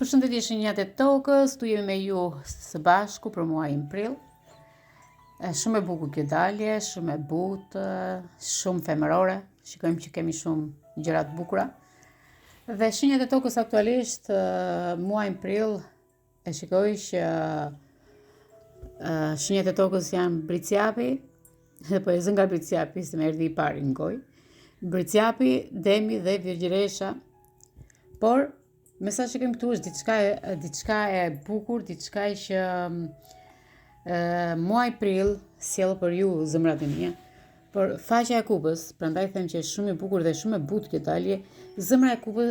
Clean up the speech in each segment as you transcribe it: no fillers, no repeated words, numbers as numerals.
Përshëndetje shenjat e tokës, tu jemi me ju së bashku për muajin prill. Shumë e bukur kjo dalje, shumë e butë, shumë femërore. Shikojmë që kemi shumë gjëra të bukura. Dhe shenjat e tokës aktualisht muajin prill e shikoj që shenjat e tokës janë Briciapi, po e zë nga Briciapi, se më erdhi i pari në gojë. Briciapi, Demi dhe Virgjëresha. Por mesazhi që kemi këtu është diçka e bukur, diçka që muaj prill sjell për ju zemrat e mia. Por faqja e kupës, prandaj them që është shumë e bukur dhe shumë e butë kjo dalje. Zemra e kupës,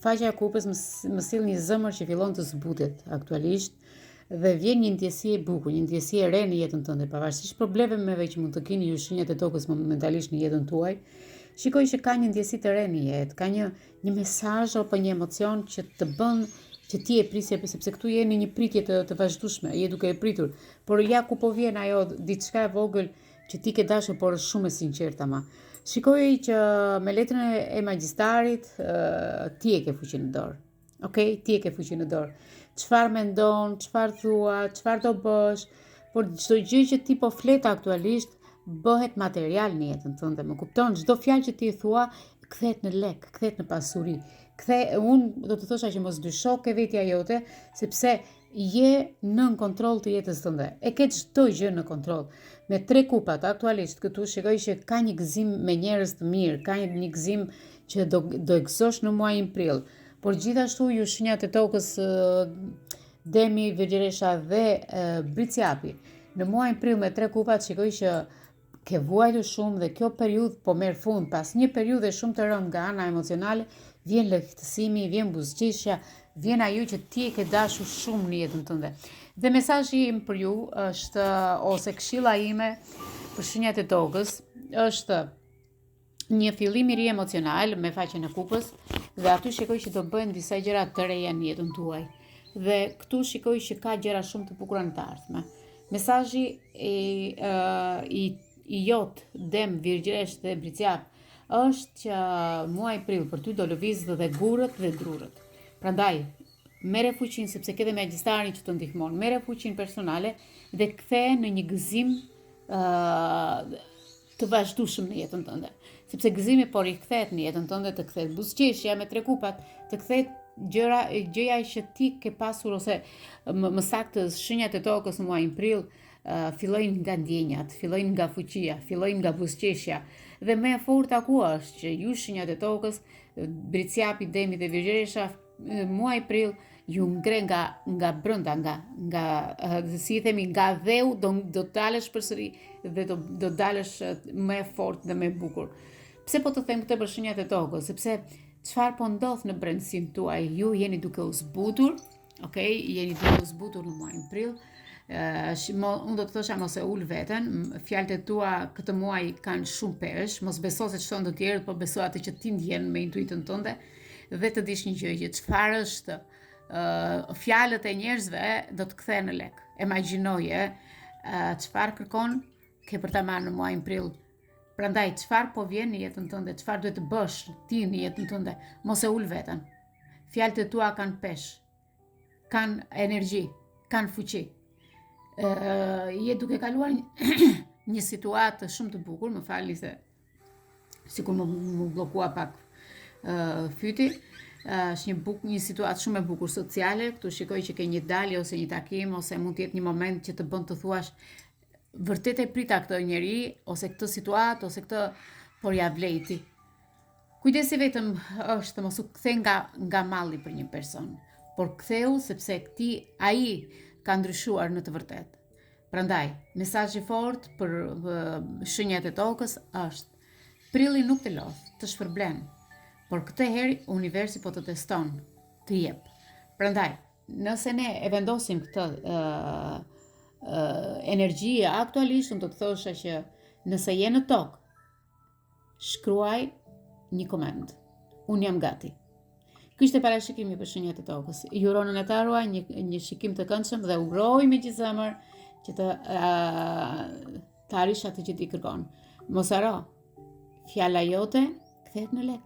faqja e kupës më sill një zemër që fillon të zbutet aktualisht dhe vjen një ndjesi e bukur, një ndjesi e re në jetën tënde, pavarësisht problemeve që mund të keni ju shenjat e tokës momentalisht në jetën tuaj. Shikoj që ka një ndjesi të re në jetë, ka një mesazh apo një emocion që të bën që ti e prisje, sepse këtu je në një pritje të vazhdueshme, je duke e pritur, por ja ku po vjen ajo diçka e vogël që ti ke dashur, por është shumë e sinqertë ama. Shikoj që me letrën e magjistarit ti e ke fuqinë në dorë. Okej, ti e ke fuqinë në dorë. Çfarë mendon, çfarë thua, çfarë do bësh, por çdo gjë që ti po flet aktualisht bëhet material në jetën tënde. Më kupton, çdo fjalë që ti thua kthehet në lek, kthehet në pasuri. Unë do të thosha që mos dysho ke vetja jote, sepse je nën kontroll të jetës tënde. E ke çdo gjë në kontroll. Me 3 kupat aktualisht këtu shikoj që ka një gëzim me njerëz të mirë, ka një gëzim që do gëzosh në muajin prill. Por gjithashtu ju shenjat e tokës Demi, Virgjëresha dhe Briciapi. Në muajin prill me 3 kupat shikoj që ke vuajtur shumë dhe kjo periudhë po merr fund. Pas një periudhe shumë të rëndë nga ana emocionale, vjen lehtësimi, vjen buzëqeshja, vjen ajo që ti e ke dashur shumë në jetën tënde. Dhe mesazhi im për ju është, ose këshilla ime për shenjat e tokës, është një fillim i ri emocional me faqen e kupës dhe aty shikoj që do bëhen disa gjëra të reja në jetën tuaj. Dhe këtu shikoj që ka gjëra shumë të bukura në të ardhmen. Mesazhi i jot, Dem, Virgjëresh dhe Briciap është që muaj prill për ty do lëvizë dhe gurët dhe drurët. Prandaj, merre fuqinë sepse ke dhe magjistarin që të ndihmon. Merre fuqinë personale dhe kthehe në një gëzim të vazhdueshëm në jetën tënde. Sepse gëzimi po rikthehet në jetën tënde, të kthehet buzëqeshja me 3 kupat, të kthehet gjëja që ti ke pasur ose më saktë shenjat e tokës në muajin prill fillojnë nga ndjenjat, fillojnë nga fuqia, fillojnë nga buzëqeshja. Dhe më e forta ku është që ju shenjat e tokës, Briciapi, Demi dhe Virgjëresha, muaj prill ju ngre nga brenda, si i themi, nga dheu do dalësh përsëri dhe do dalësh më e fortë dhe më e bukur. Pse po të them këtë për shenjat e tokës? Sepse çfarë po ndodh në brendësinë tuaj, ju jeni duke u zbutur, okay? Jeni duke u zbutur në muajin prill. Unë do të thosha mos e ul veten, fjalët e tua këtë muaj kanë shumë pesh, mos beso se çton të tjerët, por beso atë që ti ndjen me intuitën tënde dhe të dish një gjë që çfarë është fjalët e njerëzve do të kthehen në lek. Imagjinoje çfarë kërkon ke për ta marrë në muajin prill. Prandaj çfarë po vjen në jetën tënde, çfarë duhet të bësh ti në jetën tënde, mos e ul veten. Fjalët e tua kanë pesh, kanë energji, kanë fuqi. Je duke kaluar një situatë shumë të bukur, më falni se sikur më bllokua pak fyti. Është një situatë shumë e bukur sociale, këtu shikoj që ke një dalje ose një takim ose mund të jetë një moment që të bën të thuash vërtet e prita këtë njeri ose këtë situatë ose këtë, por ja vlejti. Kujdesi vetëm është mos u kthe nga malli për një person, por ktheu sepse ai ka ndryshuar në të vërtetë. Prandaj, mesazhi fort për shenjat e tokës është: prilli nuk të lodh, të shpërblen, por këtë herë universi po të teston, të jep. Prandaj, nëse ne e vendosim këtë energji aktualisht, unë do të thosha që nëse je në tokë, shkruaj një koment. Unë jam gati. Ky ishte parashikimi për shenjat e tokës. Ju uroj në të ardhmen një shikim të këndshëm dhe uroj me gjithë zemër që të arrish atë që ti kërkon. Mos haro, fjala jote kthehet në lek.